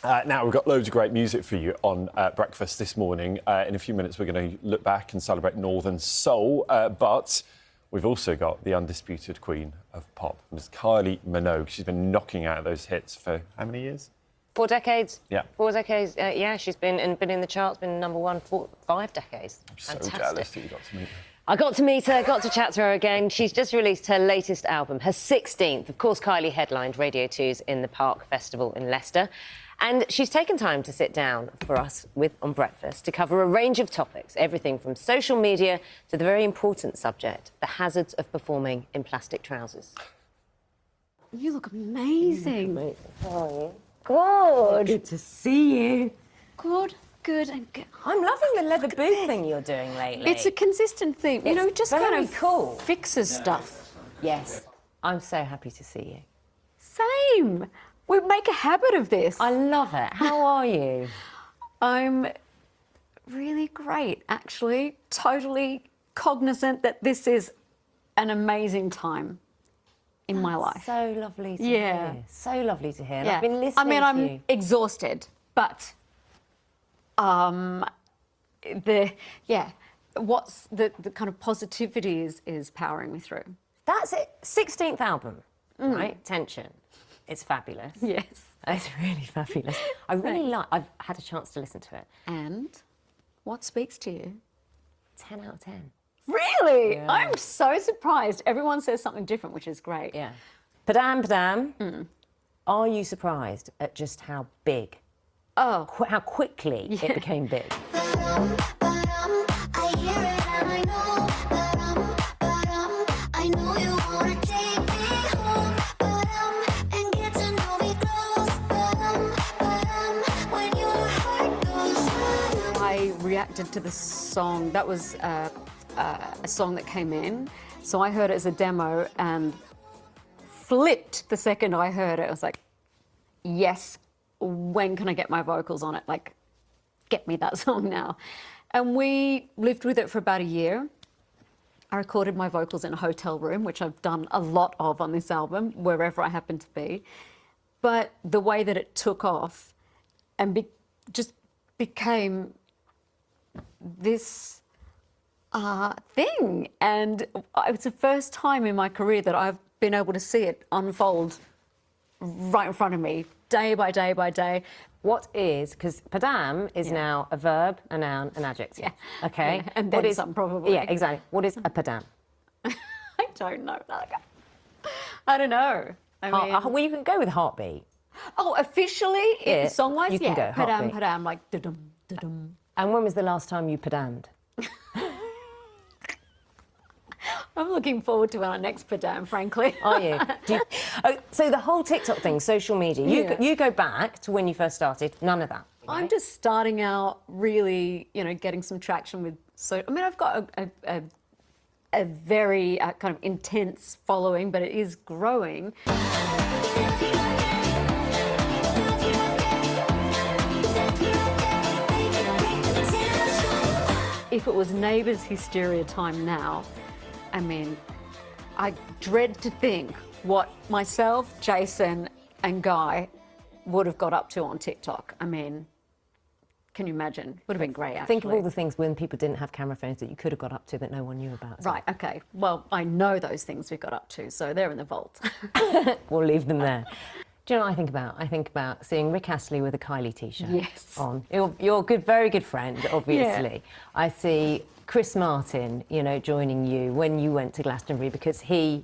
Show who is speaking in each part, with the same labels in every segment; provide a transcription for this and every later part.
Speaker 1: Now, we've got loads of great music for you on Breakfast this morning. In a few minutes, we're going to look back and celebrate Northern Soul. But we've also got the undisputed queen of pop, Ms. Kylie Minogue. She's been knocking out those hits for how many years?
Speaker 2: 4 decades.
Speaker 1: Yeah.
Speaker 2: 4 decades. Yeah, she's been in the charts, been #1 for 5 decades.
Speaker 1: I'm so
Speaker 2: Fantastic.
Speaker 1: jealous that you got to meet her.
Speaker 2: I got to meet her, got to chat to her again. She's just released her latest album, her 16th. Of course, Kylie headlined Radio 2's In the Park Festival in Leicester. And she's taken time to sit down for us on Breakfast to cover a range of topics, everything from social media to the very important subject, the hazards of performing in plastic trousers.
Speaker 3: You look amazing.
Speaker 2: How are you?
Speaker 3: Good.
Speaker 2: Good to see you.
Speaker 3: Good, good, and good.
Speaker 2: I'm loving the leather boot thing you're doing lately.
Speaker 3: It's a consistent theme. You know, it just kind of
Speaker 2: cool.
Speaker 3: fixes stuff.
Speaker 2: Yes. I'm so happy to see you.
Speaker 3: Same. We make a habit of this.
Speaker 2: I love it. How are you?
Speaker 3: I'm really great, actually. Totally cognizant that this is an amazing time in my life.
Speaker 2: So lovely to hear. So lovely to hear. And I've been listening
Speaker 3: I mean,
Speaker 2: to
Speaker 3: I'm
Speaker 2: you.
Speaker 3: exhausted, but what's the kind of positivity is powering me through.
Speaker 2: That's it. 16th album, right? Tension. It's fabulous.
Speaker 3: Yes.
Speaker 2: It's really fabulous. I really like. I've had a chance to listen to it.
Speaker 3: And what speaks to you?
Speaker 2: 10 out of 10.
Speaker 3: Really?
Speaker 2: Yeah.
Speaker 3: I'm so surprised. Everyone says something different, which is great.
Speaker 2: Yeah. Padam. Are you surprised at just how big?
Speaker 3: Oh.
Speaker 2: How quickly it became big?
Speaker 4: I hear it and I know, I know you wanna take me home, and get to know me close, when your heart goes.
Speaker 3: I reacted to the song. That was a song that came in. So I heard it as a demo and flipped the second I heard it. I was like, yes, when can I get my vocals on it? Like, get me that song now. And we lived with it for about a year. I recorded my vocals in a hotel room, which I've done a lot of on this album, wherever I happen to be. But the way that it took off and just became this thing. And it's the first time in my career that I've been able to see it unfold right in front of me, day by day by day.
Speaker 2: What is, because padam is now a verb, a noun, an adjective.
Speaker 3: Yeah.
Speaker 2: Okay.
Speaker 3: Yeah, and then some, probably.
Speaker 2: Yeah, exactly. What is a padam?
Speaker 3: I don't know. I don't know. I mean,
Speaker 2: well, you can go with heartbeat.
Speaker 3: oh, officially, song-wise,
Speaker 2: you can go
Speaker 3: padam,
Speaker 2: heartbeat.
Speaker 3: padam, like da-dum, da-dum.
Speaker 2: And when was the last time you padammed?
Speaker 3: I'm looking forward to our next padam, frankly.
Speaker 2: Are you? So the whole TikTok thing, social media, you go back to when you first started, none of that. Right?
Speaker 3: I'm just starting out really, getting some traction with, I mean, I've got a very kind of intense following, but it is growing. If it was Neighbours hysteria time now, I mean, I dread to think what myself, Jason and Guy would have got up to on TikTok. I mean, can you imagine? Would have been great, actually.
Speaker 2: Think of all the things when people didn't have camera phones that you could have got up to that no one knew about.
Speaker 3: Right, okay. Well, I know those things we got up to, so they're in the vault.
Speaker 2: We'll leave them there. Do you know what I think about? I think about seeing Rick Astley with a Kylie T-shirt on. You're a good, very good friend, obviously. Yeah. I see Chris Martin, joining you when you went to Glastonbury because you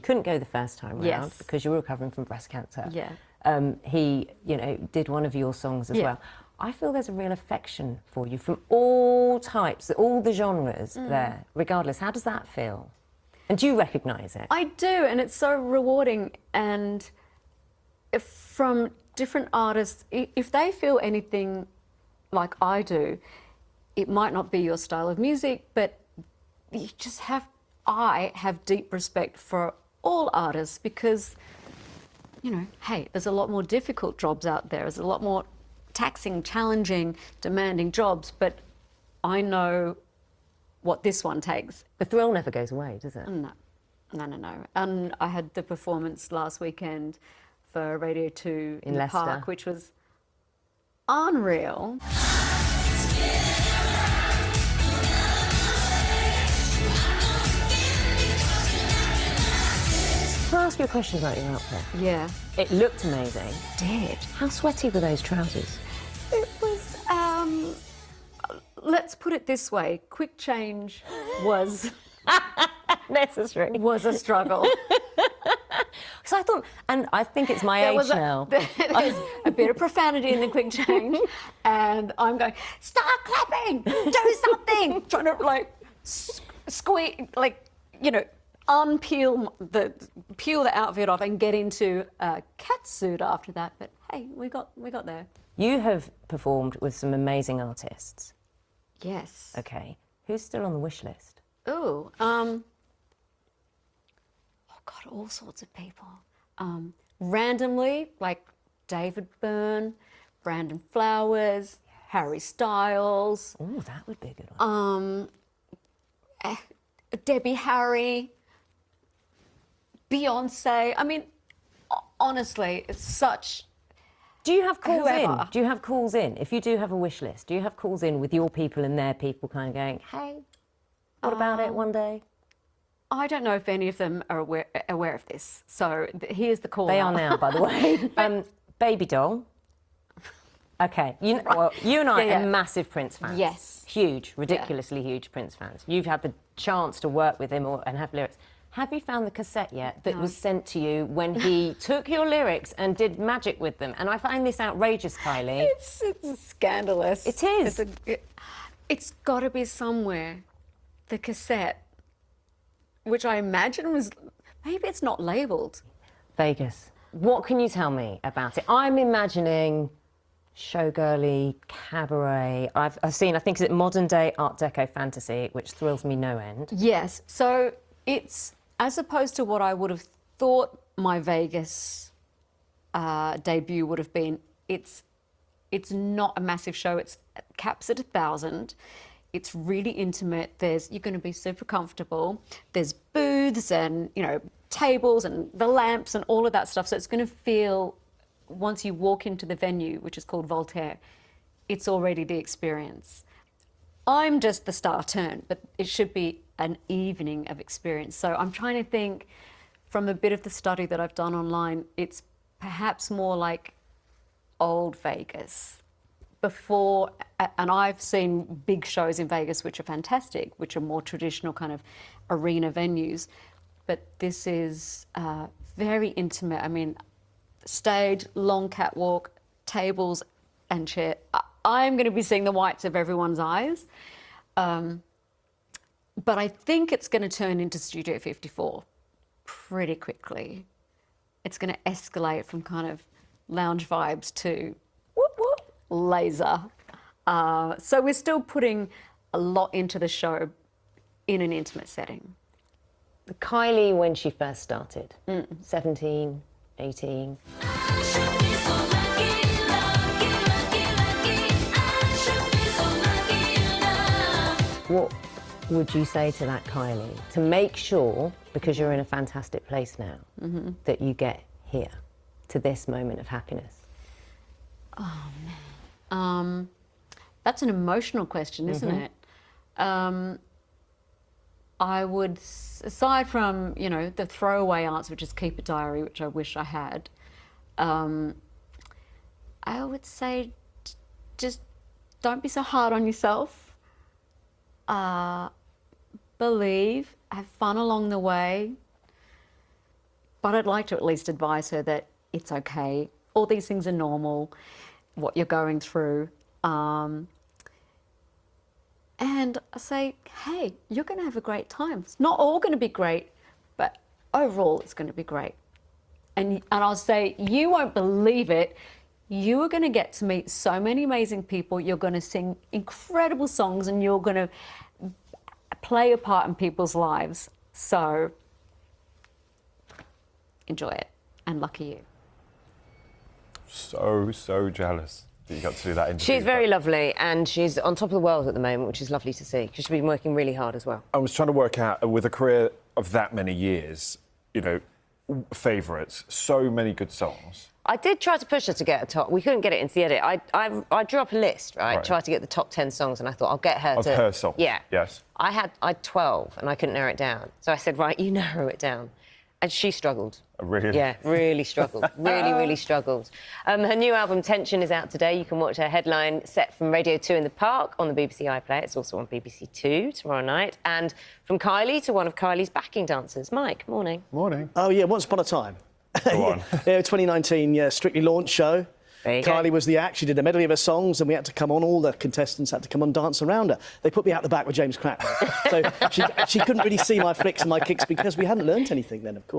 Speaker 2: couldn't go the first time round because you were recovering from breast cancer.
Speaker 3: Yeah.
Speaker 2: He, did one of your songs as well. I feel there's a real affection for you from all types, all the genres there, regardless. How does that feel? And do you recognise it?
Speaker 3: I do, and it's so rewarding. And from different artists, if they feel anything like I do, it might not be your style of music, but you just I have deep respect for all artists because, hey, there's a lot more difficult jobs out there. There's a lot more taxing, challenging, demanding jobs, but I know what this one takes.
Speaker 2: The thrill never goes away, does it?
Speaker 3: No. And I had the performance last weekend for Radio 2 in the
Speaker 2: Leicester.
Speaker 3: Park, which was unreal.
Speaker 2: Can I ask you a question about your outfit?
Speaker 3: Yeah.
Speaker 2: It looked amazing.
Speaker 3: Did.
Speaker 2: How sweaty were those trousers?
Speaker 3: It was, let's put it this way, quick change was
Speaker 2: Necessary.
Speaker 3: was a struggle.
Speaker 2: So I thought, and I think it's my age now.
Speaker 3: There's a bit of profanity in the quick change, and I'm going, start clapping, do something, trying to like squeeze, like, you know, peel the outfit off and get into a cat suit after that. But hey, we got there.
Speaker 2: You have performed with some amazing artists.
Speaker 3: Yes.
Speaker 2: Okay. Who's still on the wish list?
Speaker 3: Ooh, oh God, all sorts of people. Randomly, like David Byrne, Brandon Flowers, Harry Styles,
Speaker 2: Oh, that would be a good one.
Speaker 3: Debbie Harry, Beyonce. I mean, honestly, it's such.
Speaker 2: Do you have calls
Speaker 3: whoever.
Speaker 2: in? Do you have calls in? If you do have a wish list, do you have calls in with your people and their people kind of going, hey, what about it one day?
Speaker 3: I don't know if any of them are aware of this. So here's the call.
Speaker 2: They
Speaker 3: out.
Speaker 2: are now, by the way. Baby doll. Okay, you and I
Speaker 3: Yeah, yeah.
Speaker 2: are massive Prince fans.
Speaker 3: Yes.
Speaker 2: Huge, ridiculously huge Prince fans. You've had the chance to work with him and have lyrics. Have you found the cassette yet that was sent to you when he took your lyrics and did magic with them? And I find this outrageous, Kylie.
Speaker 3: It's scandalous.
Speaker 2: It is.
Speaker 3: It's got to be somewhere. The cassette, which I imagine was, maybe it's not labelled.
Speaker 2: Vegas. What can you tell me about it? I'm imagining showgirly, cabaret. I've seen, I think, is it modern day Art Deco fantasy, which thrills me no end.
Speaker 3: Yes. So it's, as opposed to what I would have thought my Vegas debut would have been, it's not a massive show. It's caps at 1,000. It's really intimate. You're going to be super comfortable. There's booths and, you know, tables and the lamps and all of that stuff. So it's going to feel, once you walk into the venue, which is called Voltaire, it's already the experience. I'm just the star turn, but it should be an evening of experience. So I'm trying to think, from a bit of the study that I've done online, it's perhaps more like old Vegas. Before, and I've seen big shows in Vegas which are fantastic, which are more traditional kind of arena venues, but this is very intimate. I mean, stage, long catwalk, tables and chair. I'm going to be seeing the whites of everyone's eyes, but I think it's going to turn into Studio 54 pretty quickly. It's going to escalate from kind of lounge vibes to whoop whoop laser. So we're still putting a lot into the show in an intimate setting.
Speaker 2: Kylie, when she first started, 17, 18. What would you say to that Kylie to make sure, because you're in a fantastic place now, that you get here to this moment of happiness?
Speaker 3: Oh man, that's an emotional question, isn't it? I would, aside from, you know, the throwaway answer, which is keep a diary, which I wish I had, I would say just don't be so hard on yourself. Believe, have fun along the way. But I'd like to at least advise her that it's okay. All these things are normal, what you're going through. And I say, hey, you're going to have a great time. It's not all going to be great, but overall it's going to be great. And I'll say, you won't believe it. You are going to get to meet so many amazing people. You're going to sing incredible songs and you're going to play a part in people's lives. So enjoy it, and lucky you.
Speaker 1: So jealous that you got to do that interview.
Speaker 2: She's very lovely, and she's on top of the world at the moment, which is lovely to see, because she's been working really hard as well.
Speaker 1: I was trying to work out, with a career of that many years, you know, favourites, so many good songs.
Speaker 2: I did try to push her to get a top. We couldn't get it into the edit. I drew up a list, right? Tried to get the top 10 songs, and I thought I'll get her
Speaker 1: Of
Speaker 2: to...
Speaker 1: her songs?
Speaker 2: Yeah.
Speaker 1: Yes.
Speaker 2: I had 12, and I couldn't narrow it down. So I said, right, you narrow it down. And she struggled.
Speaker 1: Really?
Speaker 2: Yeah, really struggled. really struggled. Her new album, Tension, is out today. You can watch her headline set from Radio 2 in the Park on the BBC iPlayer. It's also on BBC 2 tomorrow night. And from Kylie to one of Kylie's backing dancers. Mike, morning.
Speaker 1: Morning.
Speaker 5: Oh, yeah, Once Upon a Time.
Speaker 1: Go on.
Speaker 5: Yeah, 2019 Strictly launch show.
Speaker 2: There you go.
Speaker 5: Kylie was the act. She did a medley of her songs, and we had to come on. All the contestants had to come on, dance around her. They put me out the back with James Cracknell. So she couldn't really see my flicks and my kicks because we hadn't learnt anything then, of course.